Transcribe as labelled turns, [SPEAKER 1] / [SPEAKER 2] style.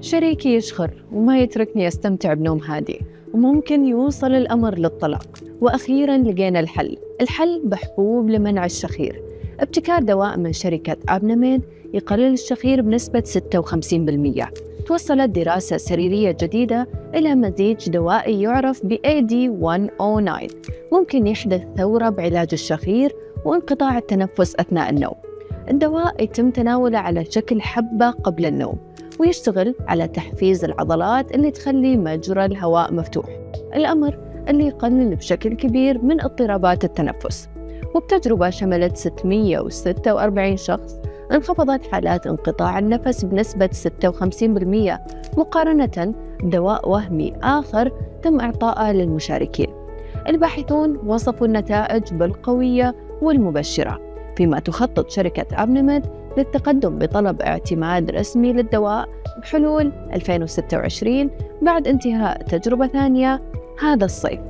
[SPEAKER 1] شريكي يشخر وما يتركني أستمتع بنوم هادي، وممكن يوصل الأمر للطلاق. وأخيراً لقينا الحل بحبوب لمنع الشخير. ابتكار دواء من شركة أبناميد يقلل الشخير بنسبة 56%. توصلت دراسة سريرية جديدة إلى مزيج دوائي يعرف ب AD109 ممكن يحدث ثورة بعلاج الشخير وانقطاع التنفس أثناء النوم. الدواء يتم تناوله على شكل حبة قبل النوم، ويشتغل على تحفيز العضلات اللي تخلي مجرى الهواء مفتوح، الأمر اللي يقلل بشكل كبير من اضطرابات التنفس. وبتجربة شملت 646 شخص انخفضت حالات انقطاع النفس بنسبة 56% مقارنة بدواء وهمي آخر تم إعطائه للمشاركين. الباحثون وصفوا النتائج بالقوية والمبشرة، فيما تخطط شركة أبناميد للتقدم بطلب اعتماد رسمي للدواء بحلول 2026 بعد انتهاء تجربة ثانية هذا الصيف.